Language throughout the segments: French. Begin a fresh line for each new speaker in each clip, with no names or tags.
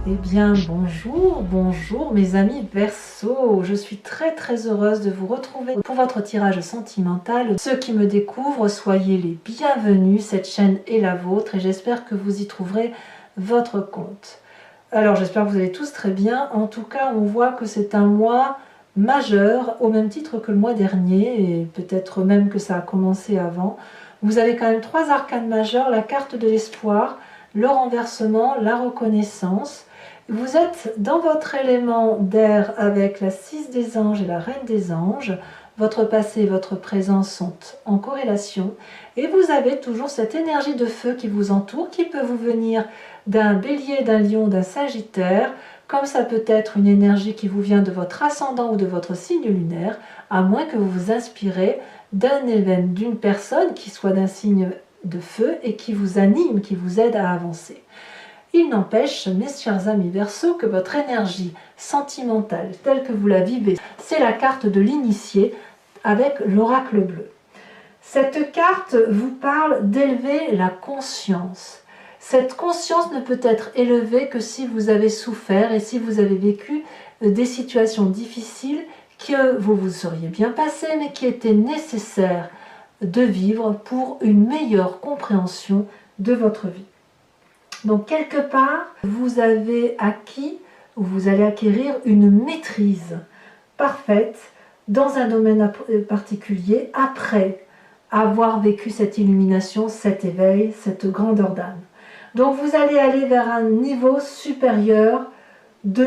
Eh bien bonjour mes amis Verseau, je suis très heureuse de vous retrouver pour votre tirage sentimental. Ceux qui me découvrent, soyez les bienvenus, cette chaîne est la vôtre et j'espère que vous y trouverez votre compte. Alors j'espère que vous allez tous très bien, en tout cas on voit que c'est un mois majeur au même titre que le mois dernier et peut-être même que ça a commencé avant. Vous avez quand même 3 arcanes majeures, la carte de l'espoir, le renversement, la reconnaissance. Vous êtes dans votre élément d'air avec la 6 des anges et la reine des anges. Votre passé et votre présent sont en corrélation. Et vous avez toujours cette énergie de feu qui vous entoure, qui peut vous venir d'un bélier, d'un lion, d'un sagittaire, comme ça peut être une énergie qui vous vient de votre ascendant ou de votre signe lunaire, à moins que vous vous inspirez d'un événement, d'une personne qui soit d'un signe de feu et qui vous anime, qui vous aide à avancer. Il n'empêche, mes chers amis Verseau, que votre énergie sentimentale, telle que vous la vivez, c'est la carte de l'initié avec l'oracle bleu. Cette carte vous parle d'élever la conscience. Cette conscience ne peut être élevée que si vous avez souffert et si vous avez vécu des situations difficiles que vous vous seriez bien passé, mais qui étaient nécessaires de vivre pour une meilleure compréhension de votre vie. Donc quelque part, vous avez acquis ou vous allez acquérir une maîtrise parfaite dans un domaine particulier après avoir vécu cette illumination, cet éveil, cette grandeur d'âme. Donc vous allez aller vers un niveau supérieur de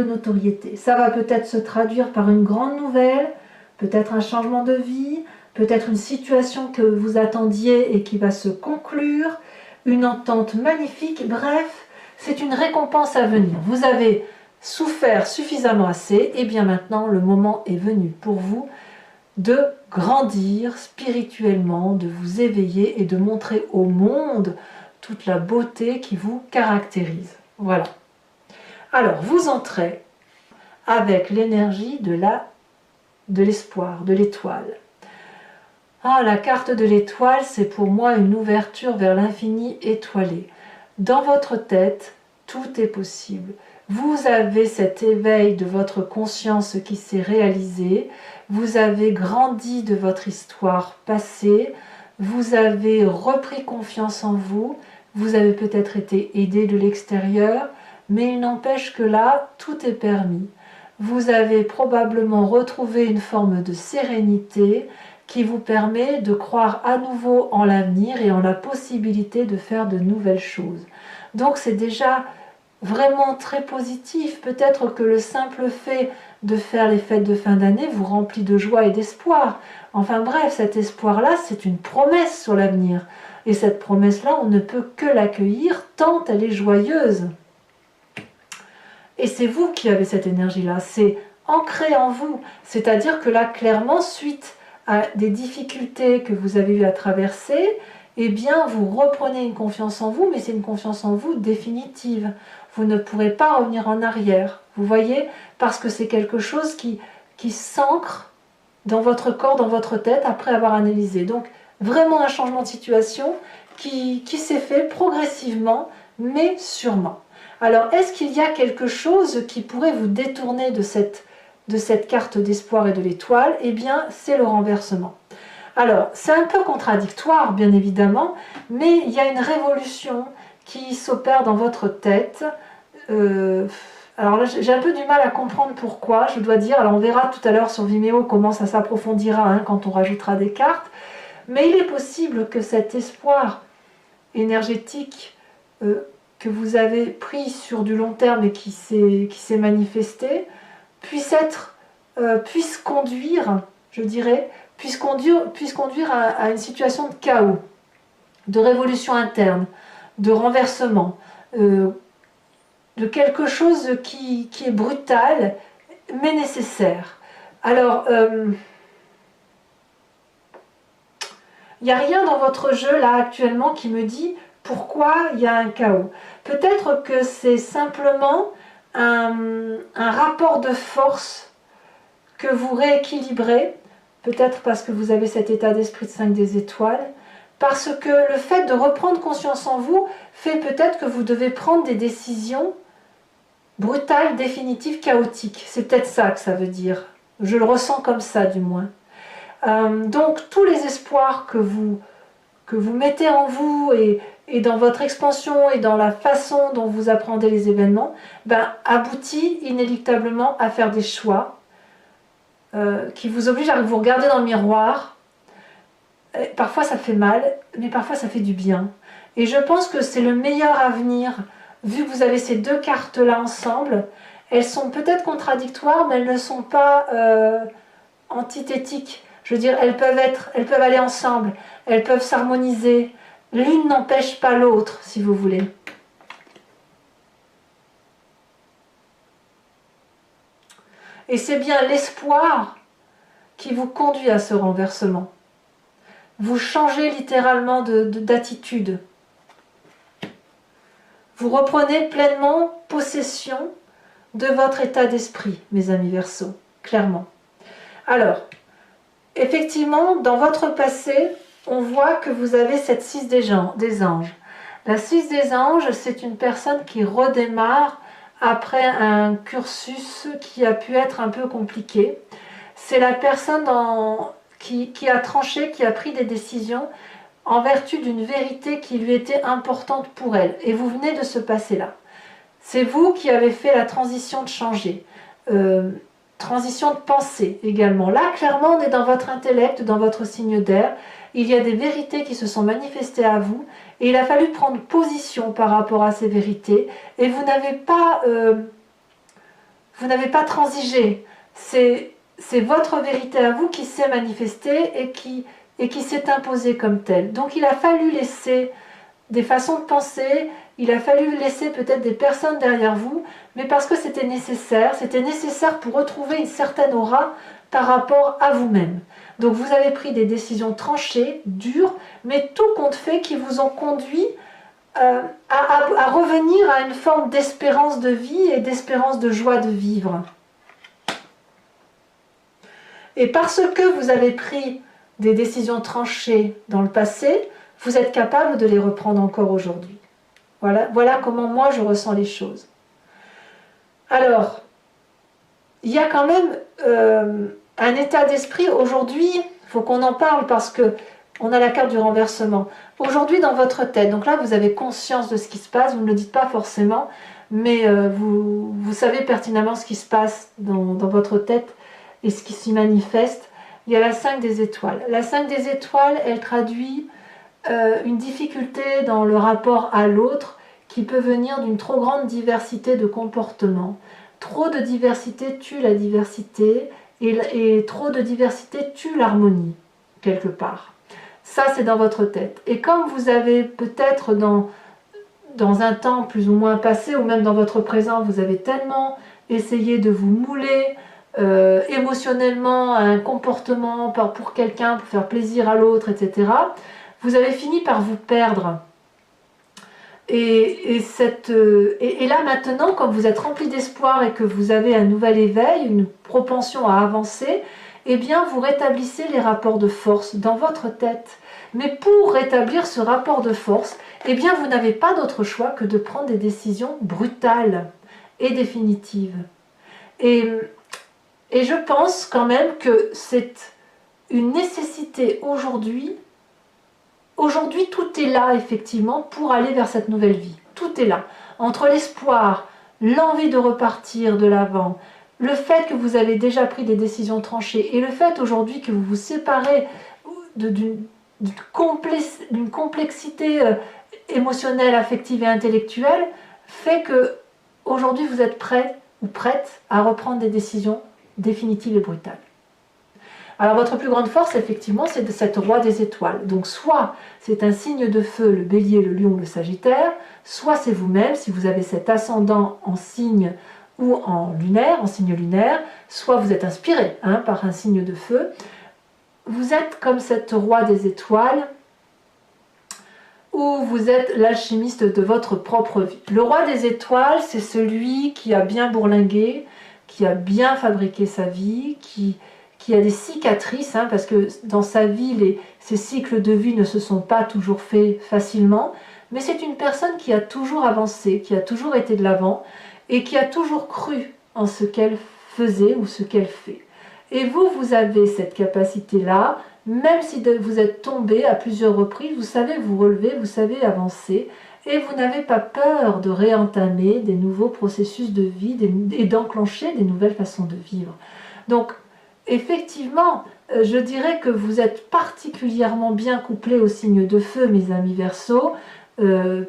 notoriété. Ça va peut-être se traduire par une grande nouvelle, peut-être un changement de vie, peut-être une situation que vous attendiez et qui va se conclure, une entente magnifique, bref, c'est une récompense à venir. Vous avez souffert suffisamment assez, et bien maintenant le moment est venu pour vous de grandir spirituellement, de vous éveiller et de montrer au monde toute la beauté qui vous caractérise. Voilà. Alors, vous entrez avec l'énergie de l'espoir, de l'étoile. Ah, la carte de l'étoile, c'est pour moi une ouverture vers l'infini étoilé. Dans votre tête, tout est possible. Vous avez cet éveil de votre conscience qui s'est réalisé, vous avez grandi de votre histoire passée, vous avez repris confiance en vous, vous avez peut-être été aidé de l'extérieur, mais il n'empêche que là, tout est permis. Vous avez probablement retrouvé une forme de sérénité qui vous permet de croire à nouveau en l'avenir et en la possibilité de faire de nouvelles choses. Donc c'est déjà vraiment très positif. Peut-être que le simple fait de faire les fêtes de fin d'année vous remplit de joie et d'espoir. Enfin bref, cet espoir-là, c'est une promesse sur l'avenir. Et cette promesse-là, on ne peut que l'accueillir tant elle est joyeuse. Et c'est vous qui avez cette énergie-là, c'est ancré en vous. C'est-à-dire que là, clairement, suite à des difficultés que vous avez eu à traverser, eh bien, vous reprenez une confiance en vous, mais c'est une confiance en vous définitive. Vous ne pourrez pas revenir en arrière, vous voyez, parce que c'est quelque chose qui s'ancre dans votre corps, dans votre tête, après avoir analysé. Donc, vraiment un changement de situation qui s'est fait progressivement, mais sûrement. Alors, est-ce qu'il y a quelque chose qui pourrait vous détourner de cette carte d'espoir et de l'étoile? Eh bien, c'est le renversement. Alors, c'est un peu contradictoire, bien évidemment, mais il y a une révolution qui s'opère dans votre tête. Alors là, j'ai un peu du mal à comprendre pourquoi, je dois dire. Alors, on verra tout à l'heure sur Vimeo comment ça s'approfondira quand on rajoutera des cartes. Mais il est possible que cet espoir énergétique que vous avez pris sur du long terme et qui s'est manifesté puisse conduire, je dirais, puisse conduire à une situation de chaos, de révolution interne, de renversement, de quelque chose qui est brutal mais nécessaire. Alors, il n'y a rien dans votre jeu là actuellement qui me dit pourquoi il y a un chaos. Peut-être que c'est simplement un rapport de force que vous rééquilibrez, peut-être parce que vous avez cet état d'esprit de 5 des étoiles, parce que le fait de reprendre conscience en vous fait peut-être que vous devez prendre des décisions Brutal, définitif, chaotique. C'est peut-être ça que ça veut dire. Je le ressens comme ça du moins. Donc tous les espoirs que vous mettez en vous et dans votre expansion et dans la façon dont vous appréhendez les événements, ben, aboutit inéluctablement à faire des choix qui vous obligent à vous regarder dans le miroir. Et parfois ça fait mal, mais parfois ça fait du bien. Et je pense que c'est le meilleur avenir, vu que vous avez ces deux cartes-là ensemble. Elles sont peut-être contradictoires, mais elles ne sont pas antithétiques. Je veux dire, elles peuvent aller ensemble, elles peuvent s'harmoniser. L'une n'empêche pas l'autre, si vous voulez. Et c'est bien l'espoir qui vous conduit à ce renversement. Vous changez littéralement d'attitude. Vous reprenez pleinement possession de votre état d'esprit, mes amis Verseaux, clairement. Alors, effectivement, dans votre passé, on voit que vous avez cette 6 des anges. La 6 des anges, c'est une personne qui redémarre après un cursus qui a pu être un peu compliqué. C'est la personne qui a tranché, qui a pris des décisions en vertu d'une vérité qui lui était importante pour elle. Et vous venez de ce passé-là. C'est vous qui avez fait la transition de changer. Transition de pensée également. Là, clairement, on est dans votre intellect, dans votre signe d'air. Il y a des vérités qui se sont manifestées à vous et il a fallu prendre position par rapport à ces vérités et vous n'avez pas transigé. C'est votre vérité à vous qui s'est manifestée et qui s'est imposée comme telle. Donc il a fallu laisser des façons de penser, il a fallu laisser peut-être des personnes derrière vous, mais parce que c'était nécessaire pour retrouver une certaine aura par rapport à vous-même. Donc vous avez pris des décisions tranchées, dures, mais tout compte fait qui vous ont conduit à revenir à une forme d'espérance de vie et d'espérance de joie de vivre. Et parce que vous avez pris des décisions tranchées dans le passé, vous êtes capable de les reprendre encore aujourd'hui. Voilà comment moi je ressens les choses. Alors, il y a quand même un état d'esprit aujourd'hui, il faut qu'on en parle parce que on a la carte du renversement. Aujourd'hui dans votre tête, donc là vous avez conscience de ce qui se passe, vous ne le dites pas forcément, mais vous savez pertinemment ce qui se passe dans votre tête et ce qui s'y manifeste. Il y a la 5 des étoiles. La 5 des étoiles, elle traduit une difficulté dans le rapport à l'autre qui peut venir d'une trop grande diversité de comportements. Trop de diversité tue la diversité et trop de diversité tue l'harmonie, quelque part. Ça, c'est dans votre tête. Et comme vous avez peut-être dans un temps plus ou moins passé, ou même dans votre présent, vous avez tellement essayé de vous mouler émotionnellement à un comportement pour quelqu'un, pour faire plaisir à l'autre, etc., vous avez fini par vous perdre. Et là maintenant, quand vous êtes rempli d'espoir et que vous avez un nouvel éveil, une propension à avancer, eh bien vous rétablissez les rapports de force dans votre tête. Mais pour rétablir ce rapport de force, eh bien vous n'avez pas d'autre choix que de prendre des décisions brutales et définitives. Et je pense quand même que c'est une nécessité aujourd'hui. Aujourd'hui, tout est là, effectivement, pour aller vers cette nouvelle vie. Tout est là. Entre l'espoir, l'envie de repartir de l'avant, le fait que vous avez déjà pris des décisions tranchées et le fait aujourd'hui que vous vous séparez d'une complexité émotionnelle, affective et intellectuelle, fait que aujourd'hui vous êtes prêt ou prête à reprendre des décisions définitives et brutales. Alors votre plus grande force, effectivement, c'est de cette roi des étoiles. Donc soit c'est un signe de feu, le bélier, le lion, le sagittaire, soit c'est vous-même, si vous avez cet ascendant en signe ou en lunaire, en signe lunaire, soit vous êtes inspiré par un signe de feu. Vous êtes comme cette roi des étoiles, ou vous êtes l'alchimiste de votre propre vie. Le roi des étoiles, c'est celui qui a bien bourlingué, qui a bien fabriqué sa vie, qui a des cicatrices, parce que dans sa vie, ces cycles de vie ne se sont pas toujours faits facilement, mais c'est une personne qui a toujours avancé, qui a toujours été de l'avant, et qui a toujours cru en ce qu'elle faisait ou ce qu'elle fait. Et vous, vous avez cette capacité-là, même si vous êtes tombé à plusieurs reprises, vous savez vous relever, vous savez avancer, et vous n'avez pas peur de réentamer des nouveaux processus de vie et d'enclencher des nouvelles façons de vivre. Donc, effectivement, je dirais que vous êtes particulièrement bien couplés au signe de feu, mes amis Verseaux,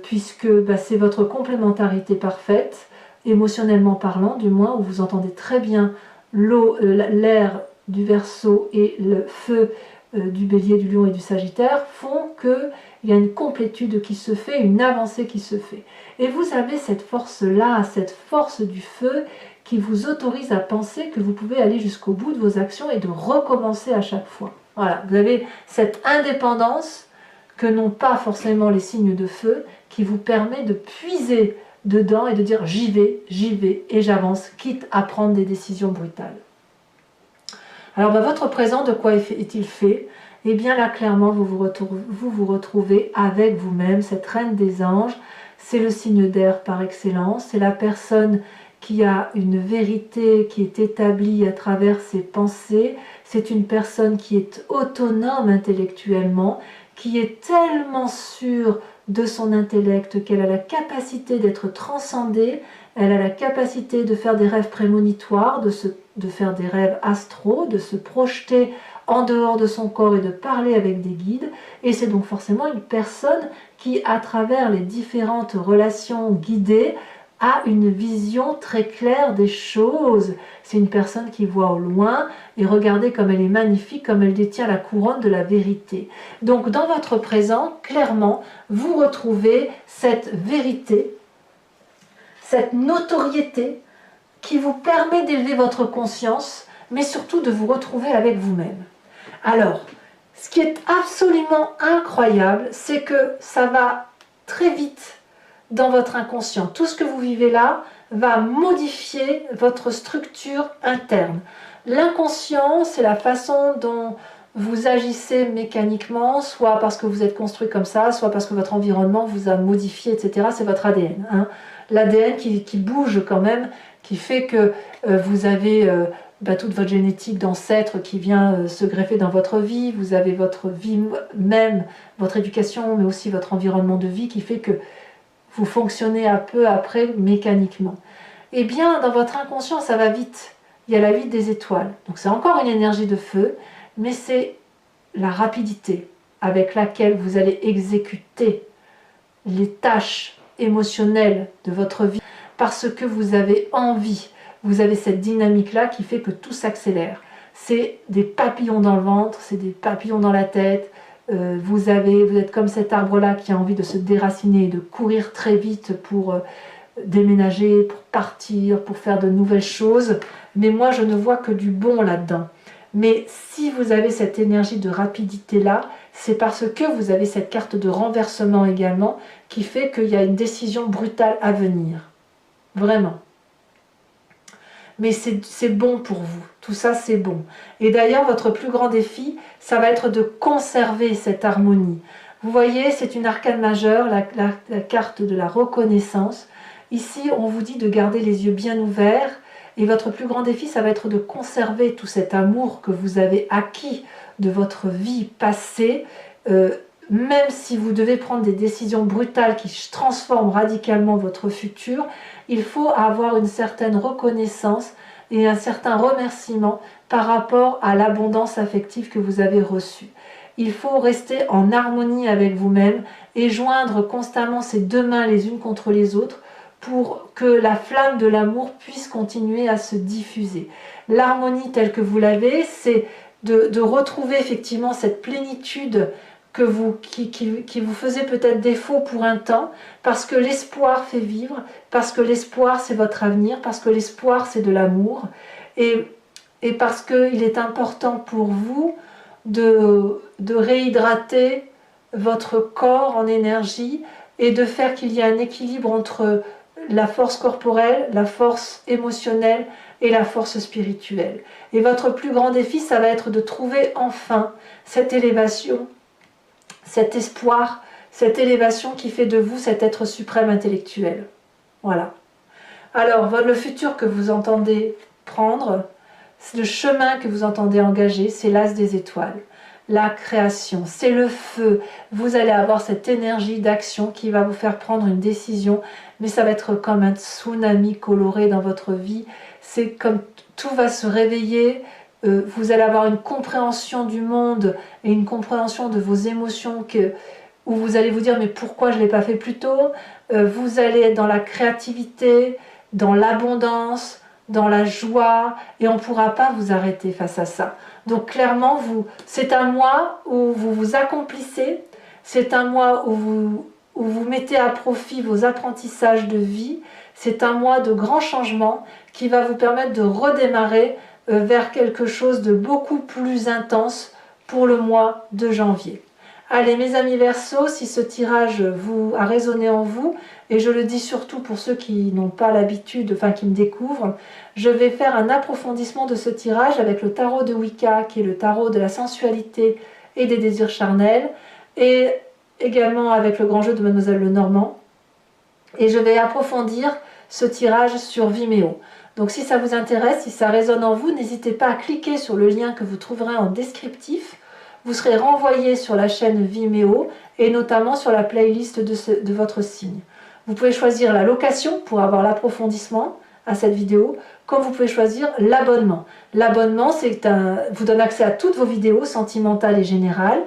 puisque c'est votre complémentarité parfaite, émotionnellement parlant, du moins, où vous entendez très bien l'eau, l'air du Verseau et le feu du Bélier, du Lion et du Sagittaire font qu'il y a une complétude qui se fait, une avancée qui se fait. Et vous avez cette force-là, cette force du feu qui vous autorise à penser que vous pouvez aller jusqu'au bout de vos actions et de recommencer à chaque fois. Voilà, vous avez cette indépendance que n'ont pas forcément les signes de feu, qui vous permet de puiser dedans et de dire j'y vais et j'avance, quitte à prendre des décisions brutales. Alors votre présent, de quoi est-il fait? Eh bien là, clairement, vous vous retrouvez avec vous-même, cette reine des anges. C'est le signe d'air par excellence, c'est la personne qui a une vérité qui est établie à travers ses pensées. C'est une personne qui est autonome intellectuellement, qui est tellement sûre de son intellect qu'elle a la capacité d'être transcendée, elle a la capacité de faire des rêves prémonitoires, de faire des rêves astraux, de se projeter en dehors de son corps et de parler avec des guides. Et c'est donc forcément une personne qui, à travers les différentes relations guidées, a une vision très claire des choses. C'est une personne qui voit au loin, et regardez comme elle est magnifique, comme elle détient la couronne de la vérité. Donc dans votre présent, clairement, vous retrouvez cette vérité, cette notoriété qui vous permet d'élever votre conscience, mais surtout de vous retrouver avec vous-même. Alors, ce qui est absolument incroyable, c'est que ça va très vite dans votre inconscient. Tout ce que vous vivez là va modifier votre structure interne. L'inconscient, c'est la façon dont vous agissez mécaniquement, soit parce que vous êtes construit comme ça, soit parce que votre environnement vous a modifié, etc. C'est votre ADN. Hein. L'ADN qui bouge quand même, qui fait que vous avez toute votre génétique d'ancêtre qui vient se greffer dans votre vie, vous avez votre vie même, votre éducation, mais aussi votre environnement de vie qui fait que vous fonctionnez un peu après mécaniquement. Eh bien, dans votre inconscient, ça va vite. Il y a la vie des étoiles. Donc c'est encore une énergie de feu, mais c'est la rapidité avec laquelle vous allez exécuter les tâches émotionnelles de votre vie parce que vous avez envie. Vous avez cette dynamique-là qui fait que tout s'accélère. C'est des papillons dans le ventre, c'est des papillons dans la tête. Vous êtes comme cet arbre-là qui a envie de se déraciner et de courir très vite pour déménager, pour partir, pour faire de nouvelles choses. Mais moi, je ne vois que du bon là-dedans. Mais si vous avez cette énergie de rapidité-là, c'est parce que vous avez cette carte de renversement également qui fait qu'il y a une décision brutale à venir. Vraiment. Mais c'est bon pour vous. Tout ça, c'est bon. Et d'ailleurs, votre plus grand défi, ça va être de conserver cette harmonie. Vous voyez, c'est une arcane majeure, la carte de la reconnaissance. Ici, on vous dit de garder les yeux bien ouverts. Et votre plus grand défi, ça va être de conserver tout cet amour que vous avez acquis de votre vie passée, même si vous devez prendre des décisions brutales qui transforment radicalement votre futur, il faut avoir une certaine reconnaissance et un certain remerciement par rapport à l'abondance affective que vous avez reçue. Il faut rester en harmonie avec vous-même et joindre constamment ces deux mains les unes contre les autres pour que la flamme de l'amour puisse continuer à se diffuser. L'harmonie telle que vous l'avez, c'est de retrouver effectivement cette plénitude qui vous faisait peut-être défaut pour un temps, parce que l'espoir fait vivre, parce que l'espoir c'est votre avenir, parce que l'espoir c'est de l'amour, et parce qu'il est important pour vous de réhydrater votre corps en énergie et de faire qu'il y ait un équilibre entre la force corporelle, la force émotionnelle et la force spirituelle. Et votre plus grand défi, ça va être de trouver enfin cette élévation, cet espoir, cette élévation qui fait de vous cet être suprême intellectuel. Voilà. Alors, le futur que vous entendez prendre, le chemin que vous entendez engager, c'est l'as des étoiles. La création, c'est le feu. Vous allez avoir cette énergie d'action qui va vous faire prendre une décision, mais ça va être comme un tsunami coloré dans votre vie. C'est comme tout va se réveiller. Vous allez avoir une compréhension du monde et une compréhension de vos émotions où vous allez vous dire mais pourquoi je ne l'ai pas fait plus tôt. Vous allez être dans la créativité, dans l'abondance, dans la joie, et on ne pourra pas vous arrêter face à ça. Donc clairement, c'est un mois où vous vous accomplissez, c'est un mois où vous mettez à profit vos apprentissages de vie, c'est un mois de grands changements qui va vous permettre de redémarrer vers quelque chose de beaucoup plus intense pour le mois de janvier. Allez mes amis Verseaux, si ce tirage a résonné en vous, et je le dis surtout pour ceux qui n'ont pas l'habitude, enfin qui me découvrent, je vais faire un approfondissement de ce tirage avec le tarot de Wicca, qui est le tarot de la sensualité et des désirs charnels, et également avec le grand jeu de Mademoiselle Lenormand. Et je vais approfondir ce tirage sur Vimeo. Donc si ça vous intéresse, si ça résonne en vous, n'hésitez pas à cliquer sur le lien que vous trouverez en descriptif. Vous serez renvoyé sur la chaîne Vimeo et notamment sur la playlist de votre signe. Vous pouvez choisir la location pour avoir l'approfondissement à cette vidéo, comme vous pouvez choisir l'abonnement. L'abonnement, vous donne accès à toutes vos vidéos sentimentales et générales.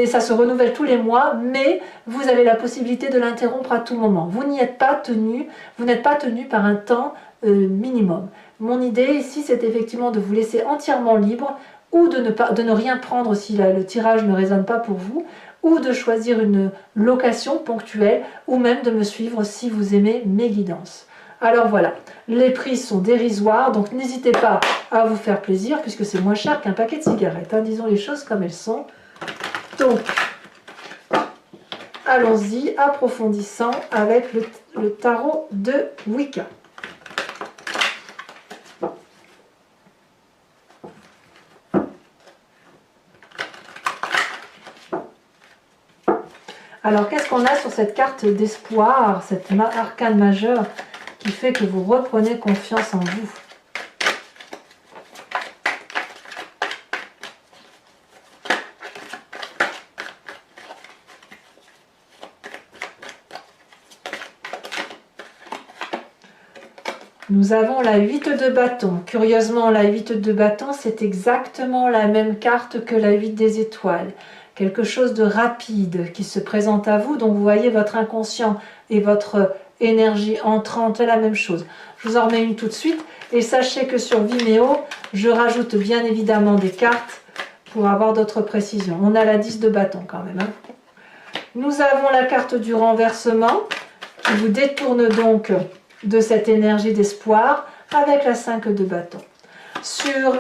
Ça se renouvelle tous les mois, mais vous avez la possibilité de l'interrompre à tout moment. Vous n'êtes pas tenu par un temps minimum. Mon idée ici, c'est effectivement de vous laisser entièrement libre, ou de ne rien prendre si le tirage ne résonne pas pour vous, ou de choisir une location ponctuelle, ou même de me suivre si vous aimez mes guidances. Alors voilà, les prix sont dérisoires, donc n'hésitez pas à vous faire plaisir, puisque c'est moins cher qu'un paquet de cigarettes, hein, disons les choses comme elles sont. Donc, allons-y, approfondissant avec le tarot de Wicca. Alors, qu'est-ce qu'on a sur cette carte d'espoir, cette arcane majeure qui fait que vous reprenez confiance en vous? Nous avons la 8 de bâton. Curieusement, la 8 de bâton, c'est exactement la même carte que la 8 des étoiles. Quelque chose de rapide qui se présente à vous. Donc vous voyez votre inconscient et votre énergie entrante, c'est la même chose. Je vous en remets une tout de suite. Et sachez que sur Vimeo, je rajoute bien évidemment des cartes pour avoir d'autres précisions. On a la 10 de bâton quand même. Hein. Nous avons la carte du renversement qui vous détourne donc de cette énergie d'espoir avec la 5 de bâton. Sur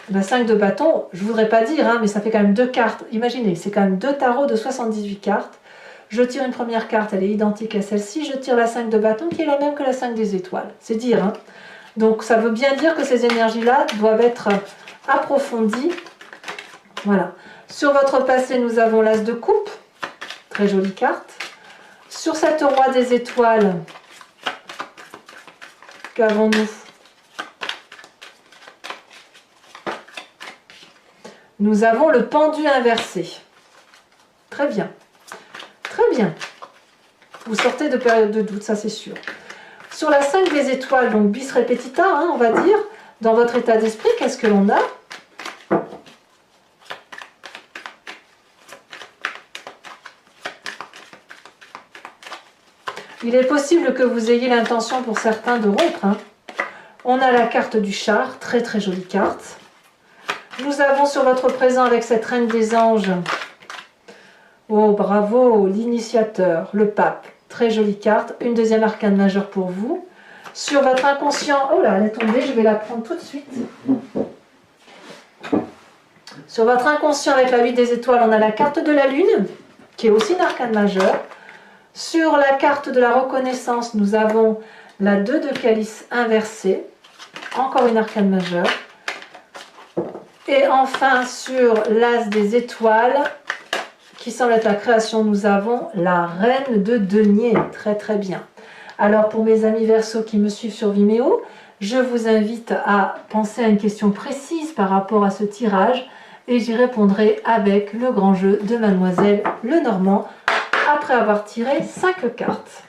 la 5 de bâton, je ne voudrais pas dire, hein, mais ça fait quand même 2 cartes. Imaginez, c'est quand même 2 tarots de 78 cartes. Je tire une première carte, elle est identique à celle-ci. Je tire la 5 de bâton qui est la même que la 5 des étoiles. C'est dire. Hein. Donc ça veut bien dire que ces énergies-là doivent être approfondies. Voilà. Sur votre passé, nous avons l'as de coupe. Très jolie carte. Sur cette roi des étoiles, qu'avons-nous? Nous avons le pendu inversé. Très bien. Très bien. Vous sortez de période de doute, ça c'est sûr. Sur la 5 des étoiles, donc bis repetita, hein, on va dire, dans votre état d'esprit, qu'est-ce que l'on a? Il est possible que vous ayez l'intention pour certains de rompre. Hein. On a la carte du char, très très jolie carte. Nous avons sur votre présent avec cette reine des anges, oh bravo, l'initiateur, le pape, très jolie carte, une deuxième arcane majeure pour vous. Sur votre inconscient, oh là, elle est tombée, je vais la prendre tout de suite. Sur votre inconscient avec la 8 des étoiles, on a la carte de la lune, qui est aussi une arcane majeure. Sur la carte de la reconnaissance, nous avons la 2 de calice inversée, encore une arcane majeure. Et enfin, sur l'as des étoiles, qui semble être la création, nous avons la reine de denier. Très très bien. Alors pour mes amis Verseau qui me suivent sur Vimeo, je vous invite à penser à une question précise par rapport à ce tirage et j'y répondrai avec le grand jeu de Mademoiselle Lenormand après avoir tiré 5 cartes.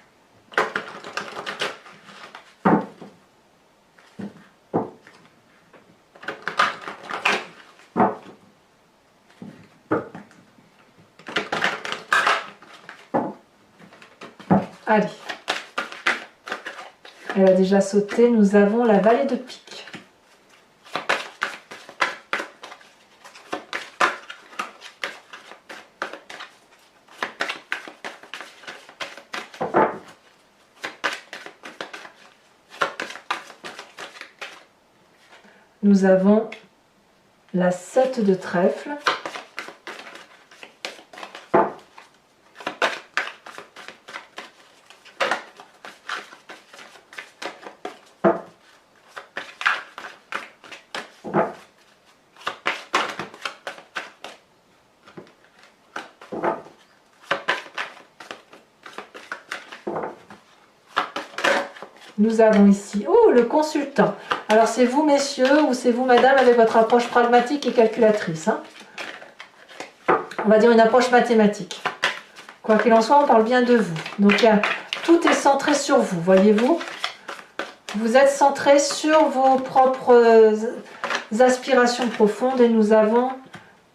Allez, elle a déjà sauté, nous avons la vallée de pique. Nous avons la 7 de trèfle. Nous avons ici, oh, le consultant. Alors c'est vous messieurs ou c'est vous madame avec votre approche pragmatique et calculatrice. Hein. On va dire une approche mathématique. Quoi qu'il en soit, on parle bien de vous. Donc tout est centré sur vous, voyez-vous. Vous êtes centré sur vos propres aspirations profondes et nous avons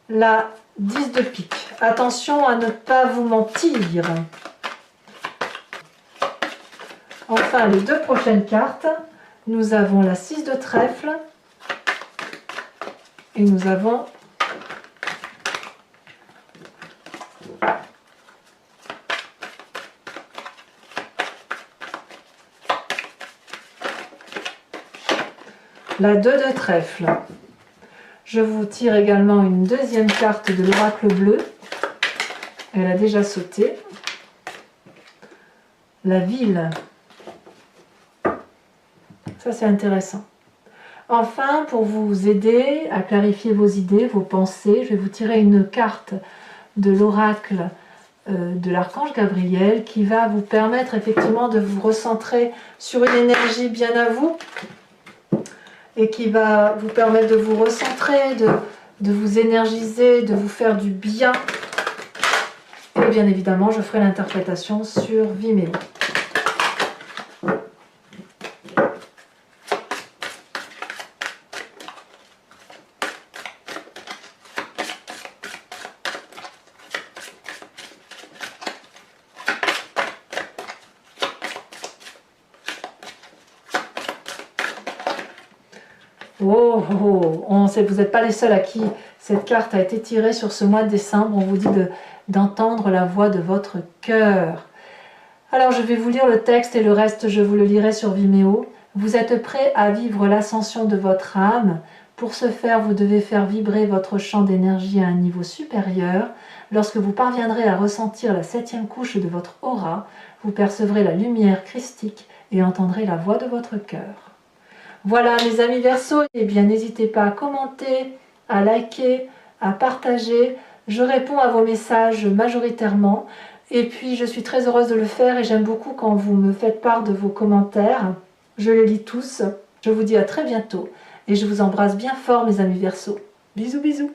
la 10 de pique. Attention à ne pas vous mentir. Enfin, les deux prochaines cartes, nous avons la 6 de trèfle et nous avons la 2 de trèfle. Je vous tire également une deuxième carte de l'oracle bleu. Elle a déjà sauté. La ville. Ça, c'est intéressant. Enfin, pour vous aider à clarifier vos idées, vos pensées, je vais vous tirer une carte de l'oracle de l'archange Gabriel qui va vous permettre effectivement de vous recentrer sur une énergie bien à vous et qui va vous permettre de vous recentrer, de vous énergiser, de vous faire du bien. Et bien évidemment, je ferai l'interprétation sur Vimeo. Oh, oh, oh. Vous n'êtes pas les seuls à qui cette carte a été tirée sur ce mois de décembre. On vous dit d'entendre la voix de votre cœur. Alors je vais vous lire le texte et le reste je vous le lirai sur Vimeo. Vous êtes prêts à vivre l'ascension de votre âme. Pour ce faire, vous devez faire vibrer votre champ d'énergie à un niveau supérieur. Lorsque vous parviendrez à ressentir la 7e couche de votre aura, vous percevrez la lumière christique et entendrez la voix de votre cœur. Voilà mes amis Verseau, eh bien n'hésitez pas à commenter, à liker, à partager. Je réponds à vos messages majoritairement et puis je suis très heureuse de le faire et j'aime beaucoup quand vous me faites part de vos commentaires. Je les lis tous. Je vous dis à très bientôt et je vous embrasse bien fort mes amis Verseau. Bisous bisous.